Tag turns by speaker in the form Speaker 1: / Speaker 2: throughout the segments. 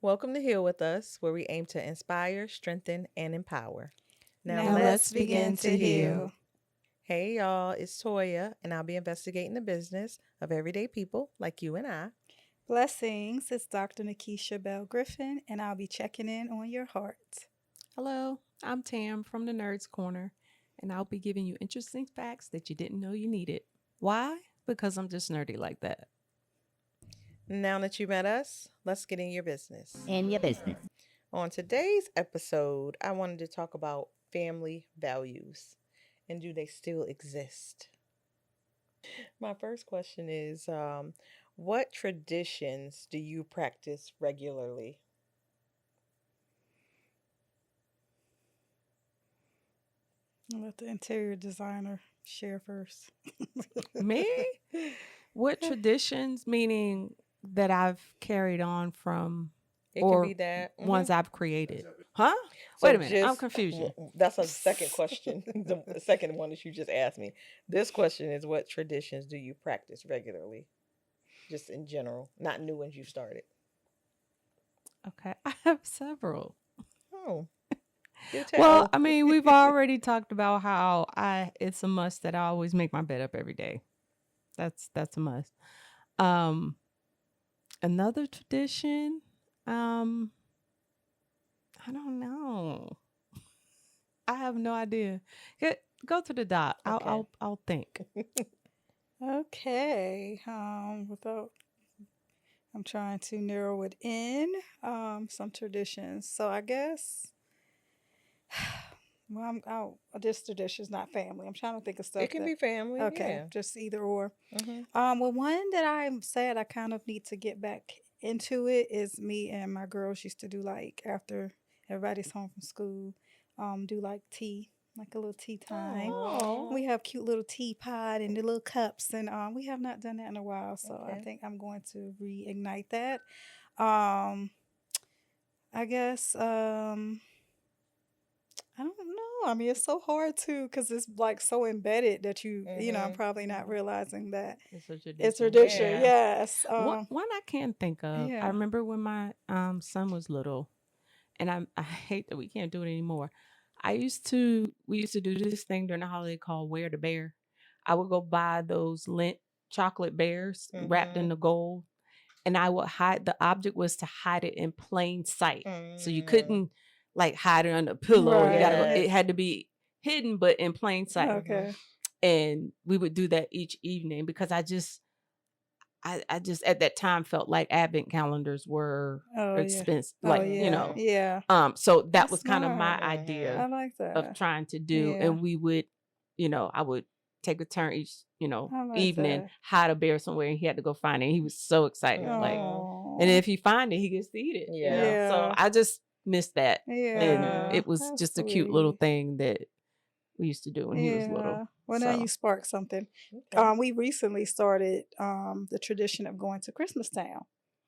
Speaker 1: Welcome to Heal With Us, where we aim to inspire, strengthen, and empower. Now,
Speaker 2: Now
Speaker 1: let's
Speaker 2: let's
Speaker 1: begin
Speaker 2: begin
Speaker 1: to
Speaker 2: to
Speaker 1: heal.
Speaker 2: heal.
Speaker 1: Hey, y'all, it's Toya, and I'll be investigating the business of everyday people like you and I.
Speaker 2: Blessings. It's Dr. Nikkisha Bell-Griffin, and I'll be checking in on your heart.
Speaker 3: Hello, I'm Tam from the Nerds Corner, and I'll be giving you interesting facts that you didn't know you needed. Why? Because I'm just nerdy like that.
Speaker 1: Now that you met us, let's get in your business.
Speaker 4: In your business.
Speaker 1: On today's episode, I wanted to talk about family values and do they still exist? My first question is what traditions do you practice regularly?
Speaker 2: I'll let the interior designer share first.
Speaker 3: Me? What traditions, meaning that I've carried on from
Speaker 1: It can
Speaker 3: or
Speaker 1: be that.
Speaker 3: ones I've created? Huh?
Speaker 1: So
Speaker 3: Wait a minute, I'm
Speaker 1: just
Speaker 3: confused.
Speaker 1: that's a second question. The second one that you just asked me. This question is what traditions do you practice regularly? Just in general, not new ones you started.
Speaker 3: Okay, I have several.
Speaker 1: Oh, do
Speaker 3: Well,
Speaker 1: tell.
Speaker 3: I mean, we've already talked about how it's a must that I always make my bed up every day. That's a must. Um Another tradition, um I don't know. I have no idea. Go to the dot.
Speaker 1: Okay.
Speaker 3: I'll think.
Speaker 2: Okay. Without I'm trying to narrow it in. Some traditions. So I guess well, I'm out. This tradition is not family. I'm trying to think of stuff.
Speaker 1: It can be family.
Speaker 2: Okay, just either or.
Speaker 1: Hmm.
Speaker 2: Well, one that I'm sad I kind of need to get back into it is me and my girls used to do like after everybody's home from school, do like tea, like a little tea time.
Speaker 1: Oh.
Speaker 2: We have cute little teapot and the little cups, and we have not done that in a while, so I
Speaker 1: Okay.
Speaker 2: think I'm going to reignite that. Um, I guess I don't know. I mean, it's so hard to because it's like so embedded that I'm
Speaker 1: Mhm.
Speaker 2: probably not realizing that
Speaker 3: It's a
Speaker 2: it's
Speaker 3: tradition.
Speaker 2: tradition.
Speaker 1: Yeah.
Speaker 2: Yes.
Speaker 3: One I can't think of. I
Speaker 2: Yeah.
Speaker 3: remember when my son was little, and I hate that we can't do it anymore. We used to do this thing during the holiday called Wear the Bear. I would go buy those lint chocolate bears wrapped in
Speaker 1: Mhm.
Speaker 3: the gold, and I would hide. The object was to hide it in plain sight, so you
Speaker 1: Mm.
Speaker 3: couldn't like hide it under a pillow. You gotta go.
Speaker 2: Right.
Speaker 3: It had to be hidden, but in plain sight.
Speaker 2: Okay.
Speaker 3: And we would do that each evening because I just at that time felt like advent calendars were
Speaker 2: Oh yeah.
Speaker 3: expensive,
Speaker 2: Oh
Speaker 3: like
Speaker 2: yeah. Yeah.
Speaker 3: so that
Speaker 2: That's
Speaker 3: was kind of my
Speaker 2: smart.
Speaker 1: Mhm.
Speaker 2: I
Speaker 3: idea
Speaker 2: like
Speaker 3: of
Speaker 2: that.
Speaker 3: trying to do,
Speaker 2: Yeah.
Speaker 3: and we would, I would take a turn each,
Speaker 2: I like
Speaker 3: evening,
Speaker 2: that.
Speaker 3: hide a bear somewhere, and he had to go find it. And he was so excited, like,
Speaker 2: Oh.
Speaker 3: and if he find it, he gets to eat it,
Speaker 1: Yeah.
Speaker 3: So
Speaker 2: Yeah.
Speaker 3: I just missed that, and
Speaker 2: Yeah.
Speaker 3: it was
Speaker 2: That's
Speaker 3: just a cute little
Speaker 2: sweet.
Speaker 3: thing that we used to do when he was little.
Speaker 2: Yeah. Well, now
Speaker 3: So
Speaker 2: you sparked something.
Speaker 1: Okay.
Speaker 2: We recently started the tradition of going to Christmas Town.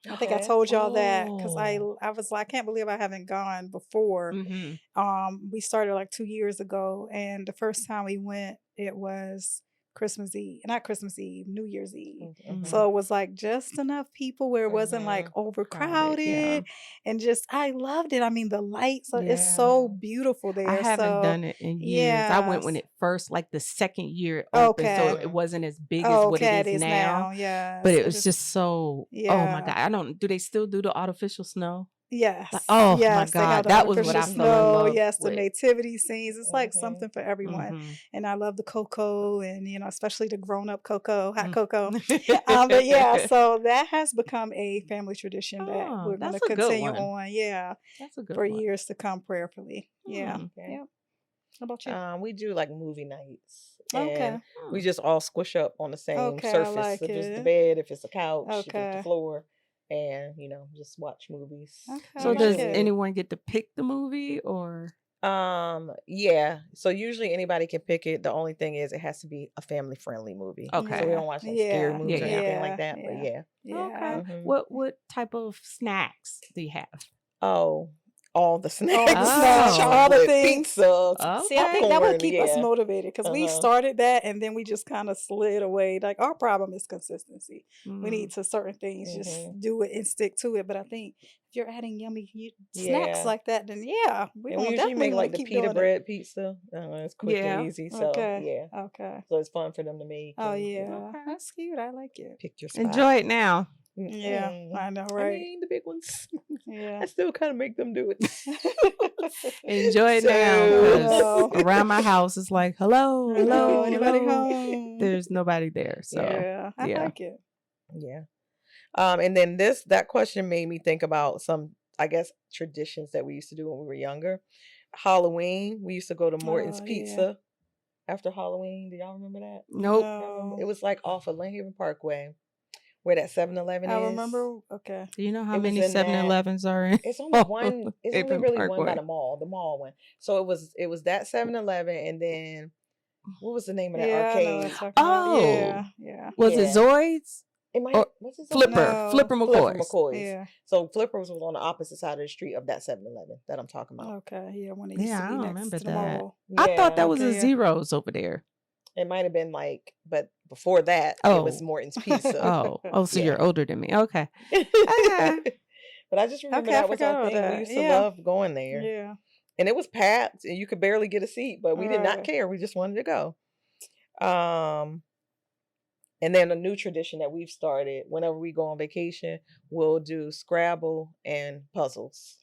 Speaker 2: I think I
Speaker 1: Okay.
Speaker 2: told y'all that because
Speaker 3: Oh.
Speaker 2: I was like, I can't believe I haven't gone before. We started like 2 years ago, and the first time we went, it was Christmas Eve, not Christmas Eve, New Year's Eve.
Speaker 1: Mhm.
Speaker 2: So it was like just enough people where it wasn't like
Speaker 1: Mhm.
Speaker 2: overcrowded,
Speaker 3: yeah.
Speaker 2: and just I loved it. I mean, the lights, it's
Speaker 3: Yeah.
Speaker 2: so beautiful
Speaker 3: I
Speaker 2: there.
Speaker 3: haven't
Speaker 2: So
Speaker 3: done it in years. I went when
Speaker 2: yes,
Speaker 3: it first, like the second year it opened, so
Speaker 2: okay,
Speaker 3: it wasn't as big as what
Speaker 2: okay,
Speaker 3: it
Speaker 2: it
Speaker 3: is
Speaker 2: is
Speaker 3: now.
Speaker 2: now. Yes,
Speaker 3: But it
Speaker 2: it
Speaker 3: was
Speaker 2: is.
Speaker 3: just so. Oh my
Speaker 2: Yeah.
Speaker 3: god! I don't. Do they still do the artificial snow? Like,
Speaker 2: Yes,
Speaker 3: oh my
Speaker 2: yes, they have
Speaker 3: god,
Speaker 2: the
Speaker 3: that was what
Speaker 2: artificial
Speaker 3: I fell in
Speaker 2: snow.
Speaker 3: love
Speaker 2: Yes, the
Speaker 3: with.
Speaker 2: nativity scenes. It's like
Speaker 1: Mhm.
Speaker 2: something for everyone.
Speaker 3: Mm-hmm.
Speaker 2: And I love the cocoa, and especially the grown-up cocoa, hot
Speaker 3: Mm.
Speaker 2: cocoa. But yeah, so that has become a family tradition that
Speaker 3: Oh,
Speaker 2: we're going to
Speaker 3: that's a good
Speaker 2: continue
Speaker 3: one.
Speaker 2: on. Yeah,
Speaker 3: That's a good
Speaker 2: for
Speaker 3: one.
Speaker 2: years to come, prayerfully. Yeah,
Speaker 3: Mm.
Speaker 1: Okay.
Speaker 2: yeah. How about you?
Speaker 1: We do like movie nights,
Speaker 2: Okay,
Speaker 1: and we
Speaker 3: Mm.
Speaker 1: just all squish up on the same
Speaker 2: okay, I
Speaker 1: surface.
Speaker 2: like
Speaker 1: If it's the
Speaker 2: it.
Speaker 1: bed, if it's a couch, if it's the
Speaker 2: Okay,
Speaker 1: floor, and just watch movies.
Speaker 2: okay, I
Speaker 3: So
Speaker 2: like
Speaker 3: does
Speaker 2: it.
Speaker 3: anyone get to pick the movie or?
Speaker 1: Yeah. So usually anybody can pick it. The only thing is it has to be a family friendly movie. So we
Speaker 3: Okay.
Speaker 1: don't watch like scary
Speaker 2: Yeah,
Speaker 1: movies or
Speaker 3: Yeah.
Speaker 1: anything like
Speaker 2: yeah,
Speaker 1: that. But
Speaker 2: yeah,
Speaker 1: yeah.
Speaker 2: yeah.
Speaker 3: Okay.
Speaker 1: Mhm.
Speaker 3: What type of snacks do you have?
Speaker 1: Oh, all the snacks,
Speaker 2: All the
Speaker 3: snacks, all
Speaker 2: the
Speaker 1: chocolate,
Speaker 2: things.
Speaker 1: pizza,
Speaker 2: See, I think that would
Speaker 1: popcorn.
Speaker 2: keep us
Speaker 1: Yeah.
Speaker 2: motivated because we
Speaker 1: Uh-huh.
Speaker 2: started that and then we just kind of slid away. Like our problem is consistency. We
Speaker 3: Mm.
Speaker 2: need to certain things just
Speaker 1: Mhm.
Speaker 2: do it and stick to it. But I think if you're adding yummy snacks
Speaker 1: Yeah.
Speaker 2: like that, then yeah, we
Speaker 1: And we
Speaker 2: gonna
Speaker 1: usually
Speaker 2: definitely
Speaker 1: make
Speaker 2: want
Speaker 1: like
Speaker 2: to
Speaker 1: the
Speaker 2: keep
Speaker 1: pita
Speaker 2: doing it.
Speaker 1: bread pizza. It's quick and
Speaker 3: Yeah.
Speaker 1: easy. So
Speaker 2: Okay.
Speaker 1: yeah.
Speaker 2: Okay.
Speaker 1: So it's fun for them to make
Speaker 2: Oh
Speaker 1: and
Speaker 2: yeah,
Speaker 3: Okay.
Speaker 2: that's cute. I like it.
Speaker 1: pick your spot.
Speaker 3: Enjoy it now.
Speaker 2: Yeah,
Speaker 1: Mm-mm.
Speaker 2: I know,
Speaker 1: I
Speaker 2: right?
Speaker 1: mean, the big ones.
Speaker 2: Yeah.
Speaker 1: I still kind of make them do it.
Speaker 3: Enjoy it now,
Speaker 2: I
Speaker 3: because
Speaker 2: know.
Speaker 3: around my house it's like, hello,
Speaker 2: I know.
Speaker 3: hello,
Speaker 2: Anybody
Speaker 3: hello.
Speaker 2: home?
Speaker 3: There's nobody there. So
Speaker 2: Yeah, I
Speaker 3: yeah.
Speaker 2: like it.
Speaker 1: Yeah. And then that question made me think about some, I guess, traditions that we used to do when we were younger. Halloween, we used to go to Morton's
Speaker 2: Oh yeah.
Speaker 1: Pizza after Halloween. Do y'all remember that?
Speaker 3: Nope.
Speaker 1: Y'all remember?
Speaker 2: No,
Speaker 1: It was like off of Haven Parkway, where that 7-Eleven
Speaker 2: I
Speaker 1: is.
Speaker 2: remember. Okay.
Speaker 3: Do you know how
Speaker 1: It was
Speaker 3: many
Speaker 1: in that.
Speaker 3: 7-Elevens are in
Speaker 1: It's only one. It's only
Speaker 3: Haven
Speaker 1: really one by
Speaker 3: Parkway?
Speaker 1: the mall one. So it was that 7-Eleven, and then what was the name of that
Speaker 2: Yeah, I know what
Speaker 1: arcade?
Speaker 2: you're talking about.
Speaker 3: Oh,
Speaker 2: Yeah, yeah.
Speaker 3: was it
Speaker 1: Yeah,
Speaker 3: Zoids
Speaker 1: it might.
Speaker 3: or
Speaker 1: What's his name?
Speaker 3: Flipper?
Speaker 2: No.
Speaker 3: Flipper
Speaker 1: Flipper
Speaker 3: McCoy's.
Speaker 1: McCoy's.
Speaker 2: Yeah.
Speaker 1: So Flipper's was on the opposite side of the street of that 7-Eleven that I'm talking about.
Speaker 2: Okay. Yeah, when it used
Speaker 3: Yeah,
Speaker 2: to
Speaker 3: I
Speaker 2: be
Speaker 3: don't
Speaker 2: next
Speaker 3: remember
Speaker 2: to the
Speaker 3: that.
Speaker 2: mall.
Speaker 3: I thought that
Speaker 1: Yeah,
Speaker 3: was a
Speaker 2: Okay. Yeah.
Speaker 3: Zeros over there.
Speaker 1: it might have been like, but before that, it was
Speaker 3: Oh,
Speaker 1: Morton's Pizza.
Speaker 3: so
Speaker 1: Yeah.
Speaker 3: you're older than me. Okay. Okay.
Speaker 1: But I just remember
Speaker 2: Okay, I
Speaker 1: that was our
Speaker 2: forgot about
Speaker 1: thing. We
Speaker 2: that.
Speaker 1: used to
Speaker 2: Yeah.
Speaker 1: love going there.
Speaker 2: Yeah.
Speaker 1: And it was packed and you could barely get a seat, but we did not
Speaker 2: Right.
Speaker 1: care. We just wanted to go. Um, and then a new tradition that we've started, whenever we go on vacation, we'll do Scrabble and puzzles.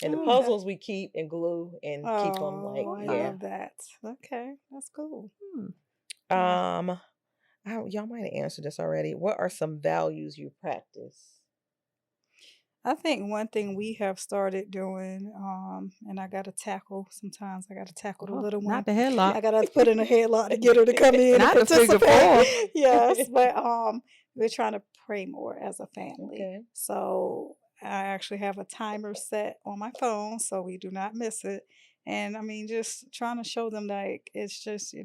Speaker 1: And the
Speaker 2: Oh, okay.
Speaker 1: puzzles we keep and glue and keep them like,
Speaker 2: Oh, I
Speaker 3: Okay.
Speaker 1: yeah.
Speaker 2: love that. Okay, that's cool.
Speaker 3: Hmm.
Speaker 2: Yeah.
Speaker 1: Y'all might have answered this already. What are some values you practice?
Speaker 2: I think one thing we have started doing, and I gotta tackle sometimes I gotta tackle the
Speaker 3: Oh,
Speaker 2: little one.
Speaker 3: not the headlock.
Speaker 2: I gotta put in a headlock to get her to come in and
Speaker 3: Not the figure four.
Speaker 2: participate. Yes, but we're trying to pray more as a family.
Speaker 1: Okay.
Speaker 2: So I actually have a timer set on my phone so we do not miss it. And I mean, just trying to show them like it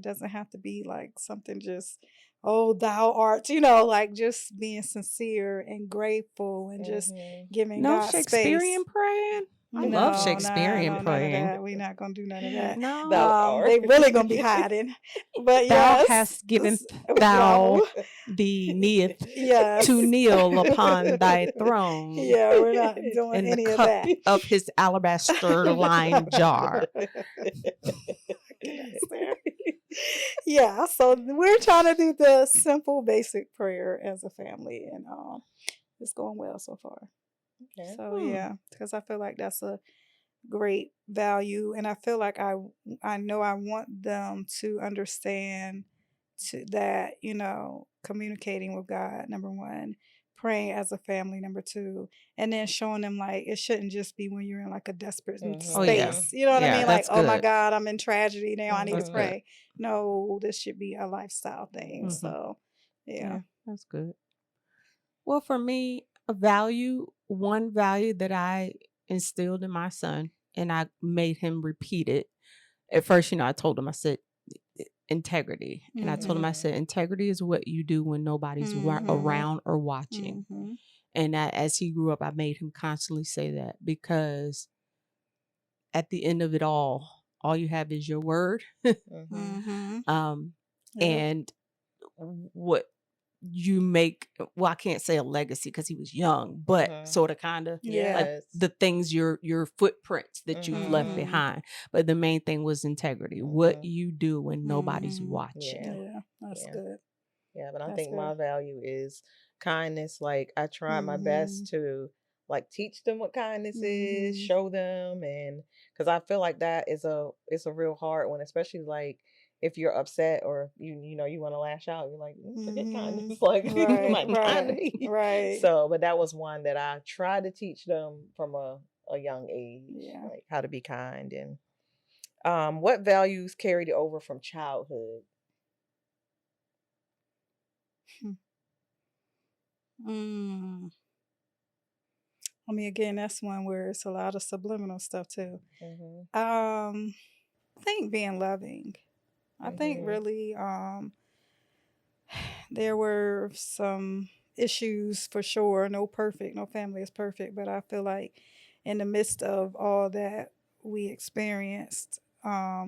Speaker 2: doesn't have to be like something just, oh, thou art, like just being sincere and grateful and just
Speaker 1: Mm-hmm.
Speaker 2: giving
Speaker 3: No
Speaker 2: God space.
Speaker 3: Shakespearean praying? I love
Speaker 2: No,
Speaker 3: Shakespearean
Speaker 2: none of
Speaker 3: praying.
Speaker 2: that. We're not gonna do none of that.
Speaker 3: No.
Speaker 1: Thou art.
Speaker 2: They really gonna be hiding. But
Speaker 3: Thou
Speaker 2: yes,
Speaker 3: hast given
Speaker 2: thou,
Speaker 3: thou thee neeth
Speaker 2: yes.
Speaker 3: to kneel upon thy throne
Speaker 2: Yeah, we're not doing
Speaker 3: in the
Speaker 2: any of
Speaker 3: cup
Speaker 2: that.
Speaker 3: of his alabaster lined jar.
Speaker 2: Yeah, so we're trying to do the simple, basic prayer as a family, and it's going well so far.
Speaker 1: Okay.
Speaker 2: So yeah, because I feel like that's a great value, and I feel like I know I want them to understand that communicating with God, number one, praying as a family, number two, and then showing them like it shouldn't just be when you're in like a desperate
Speaker 3: Oh, yeah.
Speaker 2: space. You know what I
Speaker 3: Yeah,
Speaker 2: mean? Like,
Speaker 3: that's
Speaker 2: oh my
Speaker 3: good.
Speaker 2: God, I'm in tragedy now. I need to
Speaker 3: That's
Speaker 1: Mhm.
Speaker 3: good.
Speaker 2: pray. No, this should be a lifestyle thing.
Speaker 3: Mhm.
Speaker 2: So yeah.
Speaker 3: Yeah, that's good. Well, for me, one value that I instilled in my son, and I made him repeat it. At first, I told him, I said, integrity. And I told him, I
Speaker 2: Mhm.
Speaker 3: said, integrity is what you do when nobody's
Speaker 2: Mhm.
Speaker 3: around or watching.
Speaker 2: Mhm.
Speaker 3: And as he grew up, I made him constantly say that, because at the end of it all you have is your word.
Speaker 1: Mhm.
Speaker 2: Mhm.
Speaker 3: um,
Speaker 2: Yeah.
Speaker 3: and what you make, well, I can't say a legacy because he was young, but
Speaker 1: Mhm.
Speaker 3: sort of kind of
Speaker 2: Yeah.
Speaker 3: like
Speaker 1: Yes.
Speaker 3: the things, your footprints that you've left
Speaker 2: Mhm.
Speaker 3: behind. But the main thing was integrity, what
Speaker 1: Mhm.
Speaker 3: you do when nobody's
Speaker 2: Mhm.
Speaker 3: watching.
Speaker 1: Yeah.
Speaker 2: Yeah, that's
Speaker 1: Yeah.
Speaker 2: good.
Speaker 1: Yeah, but I
Speaker 2: That's
Speaker 1: think my
Speaker 2: good.
Speaker 1: value is kindness. Like I try my
Speaker 2: Mhm.
Speaker 1: best to like teach them what kindness is,
Speaker 2: Mhm.
Speaker 1: show them, and because I feel like that is it's a real hard one, especially like if you're upset or you want to lash out, you're like forget kindness,
Speaker 2: Mhm.
Speaker 1: like
Speaker 2: Right,
Speaker 1: like kind to
Speaker 2: right,
Speaker 1: me.
Speaker 2: right.
Speaker 1: So, but that was one that I tried to teach them from a young age,
Speaker 2: Yeah.
Speaker 1: like how to be kind and what values carried over from childhood.
Speaker 2: Mm. I mean, again, that's one where it's a lot of subliminal stuff too.
Speaker 1: Mhm.
Speaker 2: I think being loving. I think
Speaker 1: Mhm.
Speaker 2: really there were some issues for sure. No family is perfect, but I feel like in the midst of all that we experienced,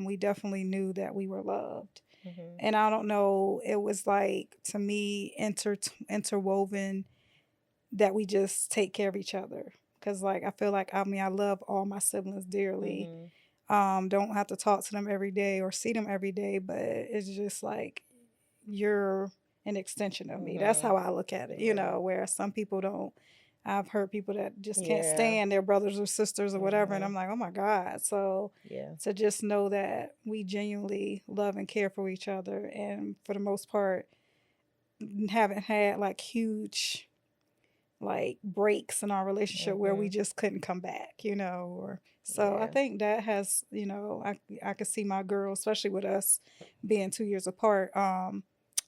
Speaker 2: we definitely knew that we were loved.
Speaker 1: Mhm.
Speaker 2: And I don't know, it was like to me interwoven that we just take care of each other. Cause like I feel like, I mean, I love all my siblings dearly.
Speaker 1: Mhm.
Speaker 2: Don't have to talk to them every day or see them every day, but it's just like you're an extension of me. That's
Speaker 1: Mhm.
Speaker 2: how I look at it,
Speaker 1: Right.
Speaker 2: where some people don't. I've heard people that just can't
Speaker 1: Yeah.
Speaker 2: stand their brothers or sisters or whatever, and
Speaker 1: Mhm.
Speaker 2: I'm like, oh my God. So
Speaker 1: Yeah.
Speaker 2: to just know that we genuinely love and care for each other, and for the most part, haven't had like huge like breaks in our relationship where we
Speaker 1: Mhm.
Speaker 2: just couldn't come back, or so I
Speaker 1: Yeah.
Speaker 2: think that has, I could see my girls, especially with us being 2 years apart.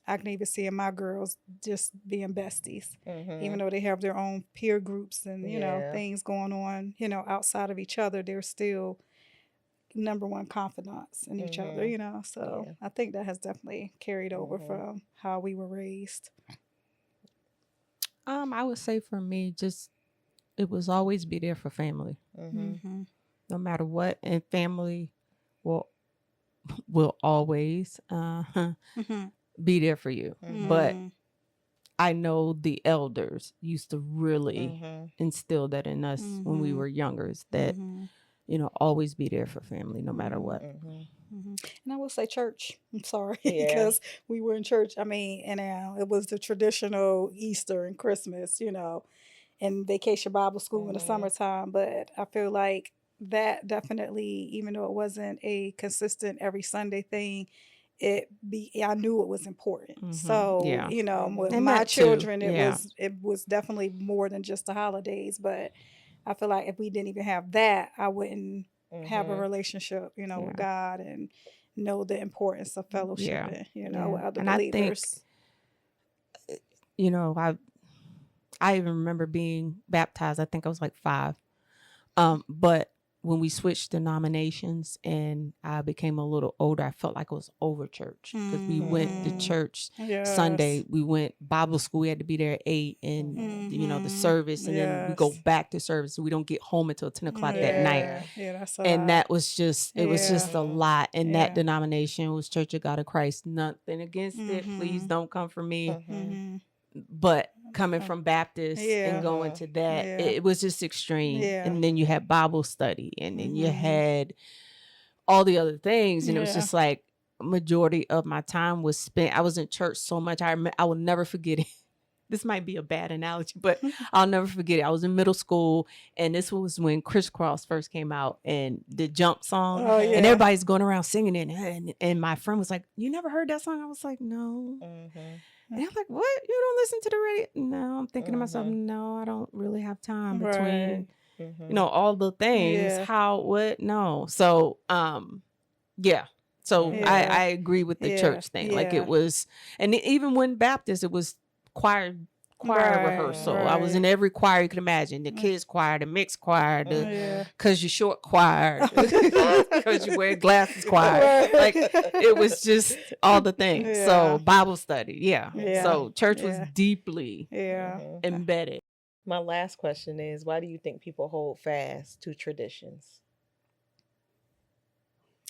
Speaker 2: I can even see in my girls just being besties, even
Speaker 1: Mhm.
Speaker 2: though they have their own peer groups and,
Speaker 1: Yeah.
Speaker 2: things going on, outside of each other, they're still number one confidants in each other,
Speaker 1: Mhm.
Speaker 2: so
Speaker 1: Yeah.
Speaker 2: I think that has definitely carried over
Speaker 1: Mhm.
Speaker 2: from how we were raised.
Speaker 3: I would say for me, just it was always be there for family,
Speaker 1: Mhm.
Speaker 2: Mm-hmm.
Speaker 3: no matter what, and family will will always
Speaker 2: Mm-hmm.
Speaker 3: be there for you.
Speaker 1: Mhm.
Speaker 3: But
Speaker 2: Mm-hmm.
Speaker 3: I know the elders used to really
Speaker 1: Mhm.
Speaker 3: instill that in us when we
Speaker 2: Mm-hmm.
Speaker 3: were younger, is that
Speaker 2: Mm-hmm.
Speaker 3: always be there for family, no matter
Speaker 2: Mm-hmm.
Speaker 3: what.
Speaker 1: Mhm.
Speaker 2: Mm-hmm. And I will say church. I'm sorry,
Speaker 1: Yeah.
Speaker 2: because we were in church. I mean, and it was the traditional Easter and Christmas, and vacation Bible school in the
Speaker 1: Mhm.
Speaker 2: summertime. But I feel like that definitely, even though it wasn't a consistent every Sunday thing, I knew it was important. So,
Speaker 3: Yeah,
Speaker 2: with
Speaker 1: Mhm.
Speaker 3: and
Speaker 2: my
Speaker 3: that too.
Speaker 2: children, it
Speaker 3: Yeah,
Speaker 2: was definitely more than just the holidays. But I feel like if we didn't even have that, I wouldn't have a
Speaker 1: Mhm.
Speaker 2: relationship, with
Speaker 3: yeah,
Speaker 2: God, and know the importance of
Speaker 3: yeah,
Speaker 2: fellowshipping,
Speaker 3: yeah.
Speaker 2: with other
Speaker 3: And I think
Speaker 2: believers.
Speaker 3: you know I even remember being baptized. I think I was like 5. But when we switched denominations and I became a little older, I felt like it was over church because we went to
Speaker 2: Mm-hmm.
Speaker 1: Mhm.
Speaker 3: church
Speaker 2: Yes.
Speaker 3: Sunday. We went Bible school. We had to be there at 8, and
Speaker 1: Mhm.
Speaker 3: the
Speaker 2: Mm-hmm.
Speaker 3: service, and then we go
Speaker 2: Yes.
Speaker 3: back to service. So we don't get home until 10 o'clock that night.
Speaker 2: Yeah.
Speaker 1: Yeah.
Speaker 2: Yeah, that's a
Speaker 3: And
Speaker 2: lot.
Speaker 3: that was just, it was
Speaker 2: Yeah.
Speaker 3: just a
Speaker 1: Mhm.
Speaker 3: lot. And that
Speaker 2: Yeah.
Speaker 3: denomination was Church of God of Christ. Nothing against it. Please
Speaker 2: Mm-hmm.
Speaker 3: don't come for me.
Speaker 1: Mhm.
Speaker 2: Mm-hmm.
Speaker 3: But coming from Baptist and
Speaker 2: Yeah.
Speaker 3: going
Speaker 1: Mhm.
Speaker 3: to that,
Speaker 2: Yeah.
Speaker 3: it was just extreme.
Speaker 2: Yeah.
Speaker 3: And then you
Speaker 1: Mhm.
Speaker 3: had Bible study, and then you
Speaker 2: Mm-hmm.
Speaker 3: had all the other things. And it was
Speaker 2: Yeah.
Speaker 3: just like, majority of my time was spent. I was in church so much. I will never forget it. This might be a bad analogy, but I'll never forget it. I was in middle school, and this was when Crisscross first came out, and the jump song,
Speaker 2: Oh
Speaker 3: and
Speaker 1: Mhm.
Speaker 2: yeah.
Speaker 3: everybody's going around singing it. And my friend was like, "You never heard that song?" I was like, "No."
Speaker 1: Mhm.
Speaker 3: And I'm like, "What? You don't listen to the radio?" No, I'm thinking to myself,
Speaker 1: Mhm.
Speaker 3: no, I don't really have time
Speaker 2: Right.
Speaker 3: between,
Speaker 1: Mhm.
Speaker 3: all the things.
Speaker 2: Yeah.
Speaker 3: How, what? No. So, yeah. So
Speaker 1: Mhm.
Speaker 2: Yeah.
Speaker 3: I agree with the
Speaker 2: Yeah.
Speaker 3: church thing. Like it
Speaker 2: Yeah.
Speaker 3: was, and even when Baptist, it was choir
Speaker 2: Right.
Speaker 3: rehearsal. I was
Speaker 1: Mhm.
Speaker 3: in
Speaker 2: Right.
Speaker 3: every choir you could imagine: the kids choir, the mixed choir, the
Speaker 2: Yeah.
Speaker 1: Mhm.
Speaker 3: cause you short choir, cause you wear glasses choir. Like it
Speaker 2: Right.
Speaker 3: was just all the things. So
Speaker 2: Yeah.
Speaker 3: Bible study, yeah.
Speaker 2: Yeah.
Speaker 1: Mhm.
Speaker 3: So church was
Speaker 2: Yeah.
Speaker 3: deeply
Speaker 2: Yeah.
Speaker 1: Mhm.
Speaker 3: embedded.
Speaker 1: My last question is, why do you think people hold fast to traditions?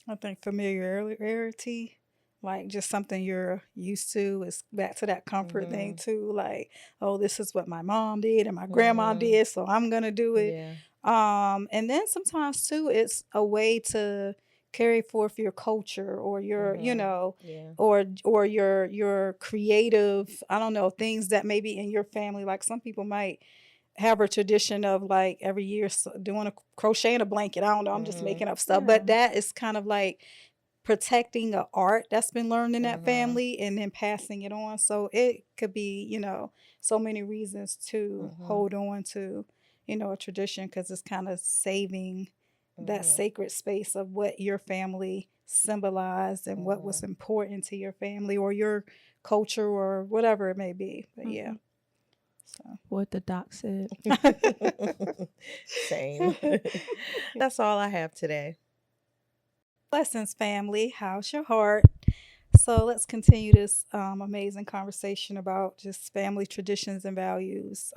Speaker 2: I think familiarity, like just something you're used to, is back to that comfort thing
Speaker 1: Mhm.
Speaker 2: too. Like, oh, this is what my mom did and my grandma
Speaker 1: Mhm.
Speaker 2: did, so I'm gonna do it.
Speaker 1: Yeah.
Speaker 2: And then sometimes too, it's a way to carry forth your culture or your,
Speaker 1: Mhm. Yeah.
Speaker 2: or your creative, I don't know, things that maybe in your family. Like some people might have a tradition of like every year doing a crocheting a blanket. I don't know. I'm just
Speaker 1: Mhm.
Speaker 2: making up stuff,
Speaker 3: Yeah.
Speaker 2: but that is kind of like protecting a art that's been learned in that
Speaker 1: Mhm.
Speaker 2: family and then passing it on. So it could be, so many reasons to
Speaker 1: Mhm.
Speaker 2: hold on to, a tradition, because it's kind of saving that
Speaker 1: Mhm.
Speaker 2: sacred space of what your family symbolized and what was
Speaker 1: Mhm.
Speaker 2: important to your family or your culture or whatever it may be. But yeah,
Speaker 3: Hmm.
Speaker 2: so.
Speaker 3: What the doc said.
Speaker 1: Same. That's all I have today.
Speaker 2: Blessings, family. How's your heart? So let's continue this amazing conversation about just family traditions and values.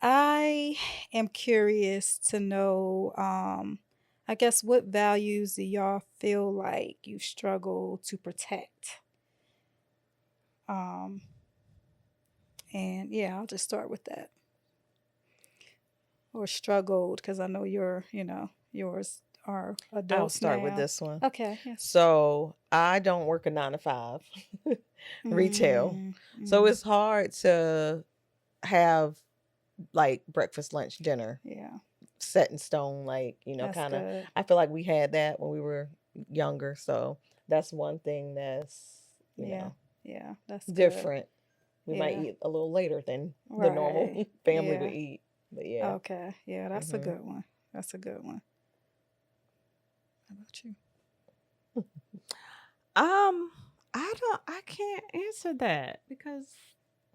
Speaker 2: I am curious to know, I guess, what values do y'all feel like you struggle to protect? Um, and yeah, I'll just start with that. Or struggled, because I know yours are
Speaker 1: I'll
Speaker 2: adults
Speaker 1: start with
Speaker 2: now.
Speaker 1: this one.
Speaker 2: Okay, yes.
Speaker 1: So I don't work a 9 to 5 retail.
Speaker 2: Mm,
Speaker 1: So
Speaker 2: mm,
Speaker 1: it's hard to have like breakfast, lunch, dinner
Speaker 2: yeah,
Speaker 1: set in stone. Like,
Speaker 2: that's
Speaker 1: kind of,
Speaker 2: good.
Speaker 1: I feel like we had that when we were younger. So that's one thing that's, you
Speaker 2: Yeah,
Speaker 1: know,
Speaker 2: yeah, that's good.
Speaker 1: different. We might
Speaker 2: Yeah,
Speaker 1: eat a little later than the normal
Speaker 2: right.
Speaker 1: family would
Speaker 2: Yeah.
Speaker 1: eat. But yeah.
Speaker 2: Okay. Yeah, that's a
Speaker 1: Hmm.
Speaker 2: good one. That's a good one. How about you?
Speaker 3: Um, I can't answer that because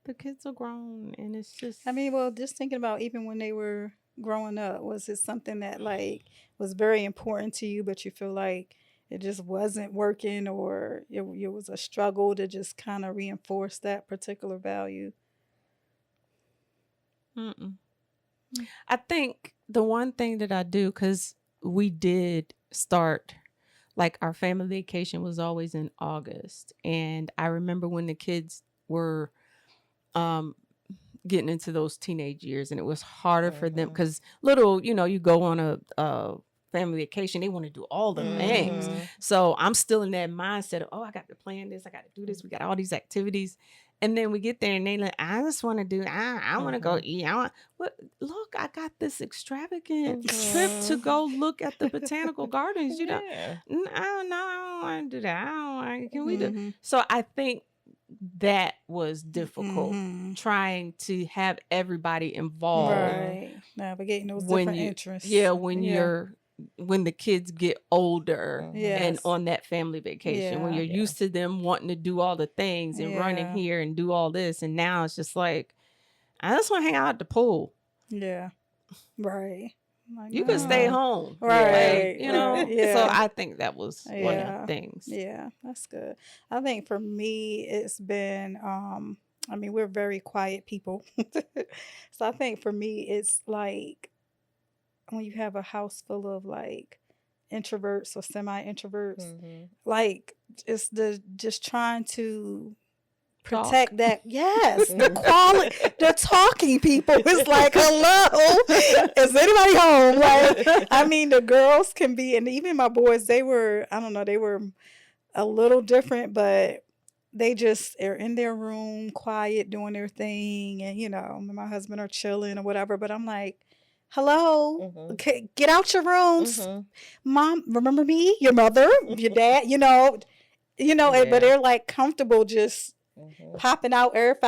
Speaker 3: the kids are grown and it's just.
Speaker 2: I mean, well, just thinking about even when they were growing up, was it something that like was very important to you, but you feel like it just wasn't working, or it was a struggle to just kind of reinforce that particular value?
Speaker 3: Mm-mm.
Speaker 2: Mm.
Speaker 3: I think the one thing that I do, because we did start, like our family vacation was always in August. And I remember when the kids were um, getting into those teenage years and it was harder for them
Speaker 1: Hmm.
Speaker 3: because little, you go on a family vacation, they want to do all the things.
Speaker 2: Mm-hmm.
Speaker 1: Hmm.
Speaker 3: So I'm still in that mindset of, oh, I got to plan this, I got to do this, we got all these activities. And then we get there and they like, I just want to do, I want to go
Speaker 1: Hmm.
Speaker 3: eat. What? Look, I got this extravagant trip to
Speaker 1: Hmm.
Speaker 3: go look at the botanical gardens.
Speaker 1: Yeah.
Speaker 3: I don't know. I don't want to do that. I don't want. Can we do?
Speaker 2: Mm-hmm.
Speaker 3: So I think that was difficult
Speaker 2: Mm-hmm.
Speaker 3: trying to have everybody involved
Speaker 1: Hmm.
Speaker 2: Right. Navigating those
Speaker 3: when
Speaker 2: different
Speaker 3: you
Speaker 2: interests.
Speaker 3: yeah when
Speaker 2: Yeah.
Speaker 3: you're when the kids get older
Speaker 1: Hmm.
Speaker 3: and
Speaker 2: Yes.
Speaker 3: on that family vacation when
Speaker 2: Yeah.
Speaker 3: you're
Speaker 1: Yeah.
Speaker 3: used to them wanting to do all the things and running
Speaker 2: Yeah.
Speaker 3: here and do all this, and now it's just like I just want to hang out at the pool.
Speaker 2: Yeah. Right. Like,
Speaker 3: You could stay
Speaker 2: no.
Speaker 1: Hmm.
Speaker 3: home,
Speaker 1: Yeah.
Speaker 3: like
Speaker 2: Right. Right.
Speaker 3: so
Speaker 2: Yeah.
Speaker 3: I think that was one of the
Speaker 2: Yeah.
Speaker 3: things.
Speaker 2: Yeah. That's good. I think for me, it's been, I mean, we're very quiet people. So I think for me, it's like when you have a house full of like introverts or semi introverts,
Speaker 1: Hmm.
Speaker 2: like it's the just trying to
Speaker 3: Talk.
Speaker 2: protect that. Yes, the quality, the talking people is like, hello, is anybody home? Like, I mean, the girls can be, and even my boys, they were, I don't know, they were a little different, but they just are in their room, quiet, doing their thing, and me and my husband are chilling or whatever. But I'm like, hello,
Speaker 1: Hmm.
Speaker 2: okay, get out your rooms,
Speaker 1: Hmm.
Speaker 2: mom. Remember me, your mother, your dad. But
Speaker 1: Yeah.
Speaker 2: they're like comfortable just
Speaker 1: Hmm.
Speaker 2: popping out every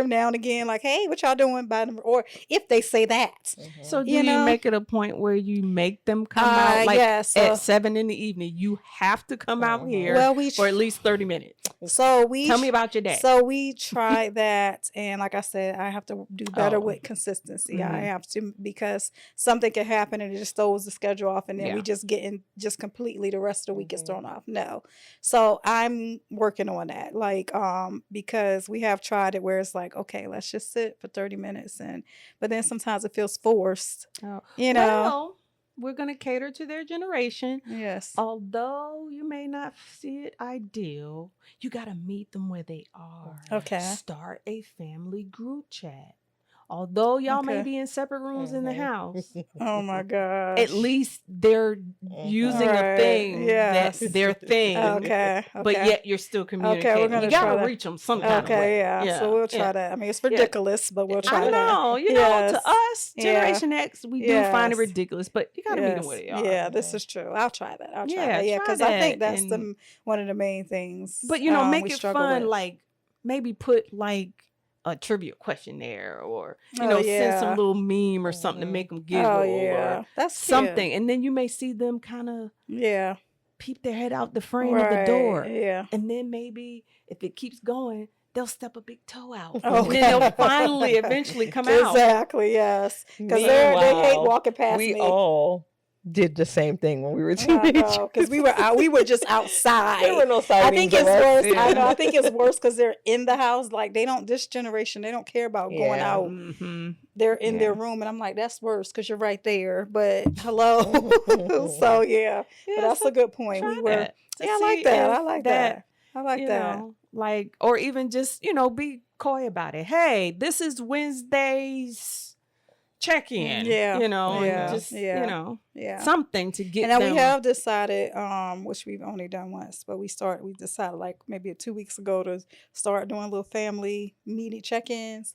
Speaker 2: now and again, like, hey, what y'all doing? Or if they say that,
Speaker 1: Hmm.
Speaker 3: So do
Speaker 2: you
Speaker 3: you
Speaker 2: know,
Speaker 3: make it a point where you make them come out like
Speaker 2: yeah.
Speaker 3: at
Speaker 2: So,
Speaker 3: 7 in the evening? You have to come out
Speaker 1: Hmm.
Speaker 3: here
Speaker 2: well,
Speaker 3: for at least 30 minutes.
Speaker 2: so we,
Speaker 3: Tell me about your day.
Speaker 2: so we tried that, and like I said, I have to do better
Speaker 3: Oh,
Speaker 2: with consistency. I
Speaker 3: hmm,
Speaker 2: have to, because something can happen and it just throws the schedule off, and then
Speaker 3: yeah.
Speaker 2: we just get in just completely the rest of the week gets
Speaker 1: Hmm.
Speaker 2: thrown off. No, so I'm working on that, like because we have tried it where it's like, okay, let's just sit for 30 minutes, but then sometimes it feels forced,
Speaker 3: Oh,
Speaker 2: you know.
Speaker 3: well, we're gonna cater to their generation.
Speaker 2: Yes.
Speaker 3: Although you may not see it ideal, you gotta meet them where they are.
Speaker 2: Okay.
Speaker 3: Start a family group chat. Although y'all may
Speaker 2: Okay.
Speaker 3: be in separate rooms in the
Speaker 1: Hmm.
Speaker 3: house,
Speaker 2: Oh my
Speaker 3: at
Speaker 2: gosh.
Speaker 3: least they're
Speaker 1: Hmm.
Speaker 3: using a
Speaker 2: Right.
Speaker 3: thing that's
Speaker 2: Yes.
Speaker 3: their thing,
Speaker 2: Okay.
Speaker 3: but
Speaker 2: Okay.
Speaker 3: yet you're still
Speaker 2: Okay. We're
Speaker 3: communicating. You
Speaker 2: gonna
Speaker 3: got
Speaker 2: try
Speaker 3: to
Speaker 2: that.
Speaker 3: reach them some kind of
Speaker 2: Okay.
Speaker 3: way.
Speaker 2: Yeah. So
Speaker 3: Yeah,
Speaker 2: we'll
Speaker 3: yeah,
Speaker 2: try that. I mean, it's
Speaker 3: yeah.
Speaker 2: ridiculous, but we'll
Speaker 3: I
Speaker 2: try that.
Speaker 3: know, to
Speaker 2: Yes.
Speaker 3: us,
Speaker 2: Yeah.
Speaker 3: Generation X, we do find it
Speaker 2: Yes.
Speaker 3: ridiculous, but you got to meet them where
Speaker 2: Yes.
Speaker 3: they are.
Speaker 2: Yeah. This
Speaker 1: Hmm.
Speaker 2: is true. I'll try that. I'll try
Speaker 3: Yeah,
Speaker 2: that. Yeah,
Speaker 3: try
Speaker 2: because I
Speaker 3: that,
Speaker 2: think that's
Speaker 3: and
Speaker 2: one of the main things
Speaker 3: but
Speaker 2: we
Speaker 3: make it
Speaker 2: struggle
Speaker 3: fun.
Speaker 2: with.
Speaker 3: Like maybe put like a trivia question there, or
Speaker 2: Oh
Speaker 3: send some
Speaker 2: yeah.
Speaker 3: little meme or something to
Speaker 1: Hmm.
Speaker 3: make them
Speaker 2: Oh
Speaker 3: giggle or
Speaker 2: yeah. That's cute.
Speaker 3: something, and then you may see them kind of
Speaker 2: Yeah.
Speaker 3: peep their head out the frame of the
Speaker 2: Right.
Speaker 3: door.
Speaker 2: Yeah.
Speaker 3: And then maybe if it keeps going, they'll step a big toe out. And then
Speaker 2: Okay.
Speaker 3: they'll finally eventually come out.
Speaker 2: Exactly. Yes. Because they hate
Speaker 1: Meanwhile,
Speaker 2: walking past
Speaker 1: we
Speaker 2: me.
Speaker 1: all did the same thing when we were
Speaker 2: I
Speaker 1: teenagers.
Speaker 2: know, because we were out. We were just
Speaker 1: There were
Speaker 2: outside.
Speaker 1: no
Speaker 2: I
Speaker 1: sightings
Speaker 2: think
Speaker 1: of
Speaker 2: it's
Speaker 1: us.
Speaker 2: worse. I
Speaker 3: Yeah.
Speaker 2: know. I think it's worse because they're in the house. Like they don't. This generation, they don't care about going
Speaker 1: Yeah.
Speaker 2: out.
Speaker 3: Mm-hmm.
Speaker 2: They're in their
Speaker 3: Yeah.
Speaker 2: room, and I'm like, that's worse because you're right there. But hello. So yeah, but
Speaker 3: Yeah,
Speaker 2: that's
Speaker 3: so
Speaker 2: a good point.
Speaker 3: try
Speaker 2: We were.
Speaker 3: that to
Speaker 2: Yeah, I
Speaker 3: see
Speaker 2: like that.
Speaker 3: if
Speaker 2: I like
Speaker 3: that,
Speaker 2: that. I like that.
Speaker 3: like, or even just, be coy about it. Hey, this is Wednesday's check in,
Speaker 2: Yeah,
Speaker 3: and
Speaker 2: yeah,
Speaker 1: Mhm.
Speaker 3: just,
Speaker 2: yeah, yeah.
Speaker 3: something to
Speaker 2: And
Speaker 3: get
Speaker 2: then we
Speaker 3: them.
Speaker 2: have decided, which we've only done once, but we decided like maybe 2 weeks ago to start doing little family meeting check-ins.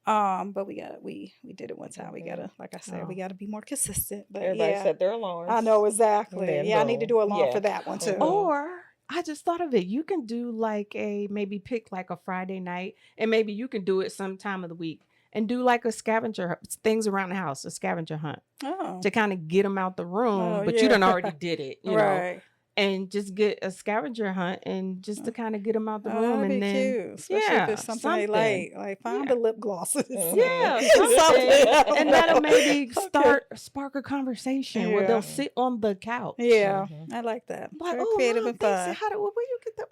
Speaker 2: But we did it one time. We
Speaker 1: Mhm.
Speaker 2: gotta, like I said, we
Speaker 3: Oh.
Speaker 2: gotta be more consistent. But
Speaker 1: Everybody
Speaker 2: yeah,
Speaker 1: set their
Speaker 2: I
Speaker 1: alarms,
Speaker 2: know
Speaker 1: and
Speaker 2: exactly.
Speaker 1: then
Speaker 2: Yeah, I need to
Speaker 1: boom.
Speaker 2: do a alarm
Speaker 1: Yeah.
Speaker 2: for that one too.
Speaker 1: Mhm.
Speaker 3: Or I just thought of it. You can do like maybe pick like a Friday night, and maybe you can do it some time of the week and do like a things around the house, a scavenger hunt
Speaker 2: Oh,
Speaker 3: to kind of get them out the room.
Speaker 2: oh
Speaker 3: But you
Speaker 2: yeah,
Speaker 3: done already did it,
Speaker 2: right.
Speaker 3: and just get a scavenger hunt and just to kind of get them out the
Speaker 2: Oh,
Speaker 3: room,
Speaker 2: that'd be
Speaker 3: and then
Speaker 2: cute, especially if it's something they
Speaker 3: something.
Speaker 2: like. Like find
Speaker 3: Yeah.
Speaker 2: the lip glosses.
Speaker 1: Mhm.
Speaker 3: Yeah,
Speaker 2: Something.
Speaker 3: something.
Speaker 2: I don't
Speaker 3: And that'll
Speaker 2: know.
Speaker 3: maybe
Speaker 2: Okay.
Speaker 3: spark a conversation where they'll
Speaker 2: Yeah.
Speaker 1: Mhm.
Speaker 3: sit on the couch.
Speaker 2: Yeah,
Speaker 1: Mhm.
Speaker 2: I like that.
Speaker 3: Like,
Speaker 2: Very
Speaker 3: oh,
Speaker 2: creative
Speaker 3: mom,
Speaker 2: and
Speaker 3: thanks.
Speaker 2: fun.
Speaker 3: Where you get that?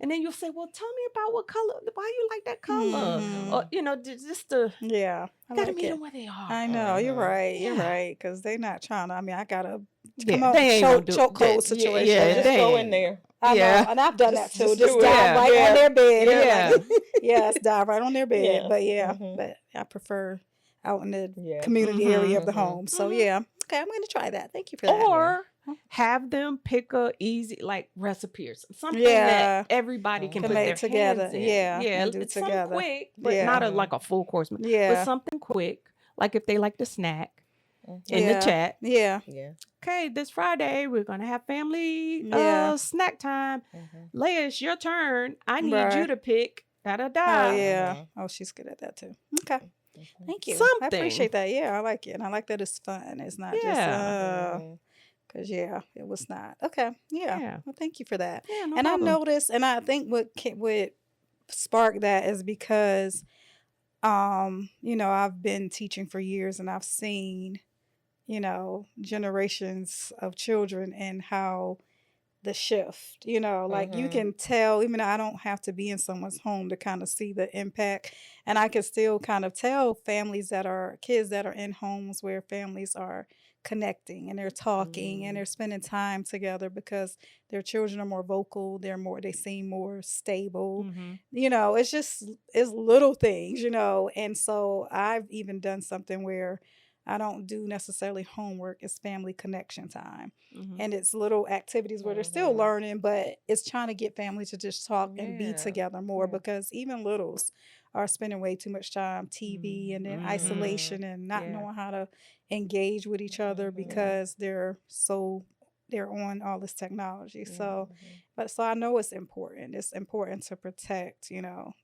Speaker 3: And then you'll say, well, tell me about what color, why you like that color.
Speaker 2: Hmm.
Speaker 3: Or, just to,
Speaker 2: Yeah, I
Speaker 3: gotta
Speaker 2: like
Speaker 3: meet
Speaker 2: it.
Speaker 3: them where they are.
Speaker 2: I know you're
Speaker 1: Mhm.
Speaker 2: right. You're
Speaker 3: Yeah.
Speaker 2: right because they not trying to. I mean, I gotta come
Speaker 3: Yeah,
Speaker 2: on
Speaker 3: they ain't gonna do
Speaker 2: chokehold
Speaker 3: that. Yeah,
Speaker 1: Or
Speaker 2: situation.
Speaker 3: yeah,
Speaker 1: just
Speaker 3: they
Speaker 1: go in
Speaker 3: ain't.
Speaker 1: there.
Speaker 2: I know,
Speaker 3: Yeah.
Speaker 2: and I've done that too.
Speaker 1: Just
Speaker 2: Just
Speaker 1: do it.
Speaker 2: dive
Speaker 3: Yeah.
Speaker 2: right on
Speaker 1: Yeah.
Speaker 2: their bed. They're
Speaker 3: Yeah.
Speaker 2: like, yes, dive right on their bed.
Speaker 1: Yeah.
Speaker 2: But yeah,
Speaker 1: Mhm.
Speaker 2: but I prefer out in the
Speaker 1: Yeah.
Speaker 2: community area
Speaker 3: Mm-hmm.
Speaker 2: of the
Speaker 1: Mhm.
Speaker 2: home. So
Speaker 3: Mm-hmm.
Speaker 2: yeah, okay, I'm gonna try that. Thank you for that.
Speaker 1: Yeah.
Speaker 3: Or have them pick a easy like recipe or something that
Speaker 2: Yeah,
Speaker 3: everybody can
Speaker 2: can
Speaker 3: put
Speaker 1: Mhm.
Speaker 2: make
Speaker 3: their hands
Speaker 2: together.
Speaker 3: in.
Speaker 2: Yeah,
Speaker 3: Yeah,
Speaker 2: and do
Speaker 3: it's something
Speaker 2: together.
Speaker 3: quick, but
Speaker 2: Yeah,
Speaker 3: not
Speaker 1: Mhm.
Speaker 3: like a full course meal, but
Speaker 2: yeah,
Speaker 3: something quick. Like if they like to snack in
Speaker 1: Mhm.
Speaker 3: the
Speaker 2: yeah,
Speaker 3: chat.
Speaker 2: yeah,
Speaker 1: Yeah.
Speaker 3: Okay, this Friday we're gonna have family
Speaker 2: yeah.
Speaker 3: snack time.
Speaker 1: Mhm.
Speaker 3: Leia, it's your turn. I need you
Speaker 2: Right.
Speaker 3: to pick da da
Speaker 2: Oh
Speaker 3: da
Speaker 2: yeah.
Speaker 1: Mhm.
Speaker 2: Oh, she's good at that too. Okay.
Speaker 1: Mhm.
Speaker 2: Thank you. I
Speaker 3: something.
Speaker 2: appreciate that. Yeah, I like it. And I like that it's fun. It's not just
Speaker 3: Yeah,
Speaker 1: Mhm.
Speaker 2: cause yeah, it was not. Okay. Yeah.
Speaker 3: yeah,
Speaker 2: Well, thank you for that.
Speaker 3: yeah. No
Speaker 2: And I
Speaker 3: problem.
Speaker 2: noticed and I think what sparked that is because I've been teaching for years and I've seen, generations of children and how the shift, like you
Speaker 1: Mhm.
Speaker 2: can tell, even though I don't have to be in someone's home to kind of see the impact. And I can still kind of tell kids that are in homes where families are connecting and they're talking and
Speaker 3: Mm,
Speaker 2: they're spending time together because their children are more vocal, they seem more stable.
Speaker 3: mm-hmm.
Speaker 2: It's little things, And so I've even done something where I don't do necessarily homework, it's family connection time
Speaker 3: Mm-hmm.
Speaker 2: and it's little activities where they're still
Speaker 1: Mhm.
Speaker 2: learning, but it's trying to get families to just talk and be
Speaker 1: Yeah.
Speaker 2: together more
Speaker 1: Yeah.
Speaker 2: because even littles are spending way too much time TV and then
Speaker 3: Mm-hmm.
Speaker 1: Mhm.
Speaker 2: isolation and not
Speaker 3: Yeah,
Speaker 2: knowing how to engage with each other
Speaker 1: Mhm.
Speaker 3: yeah,
Speaker 2: because they're on all this technology.
Speaker 3: yeah,
Speaker 2: So,
Speaker 1: Mhm.
Speaker 2: but so I know it's important. It's important to protect,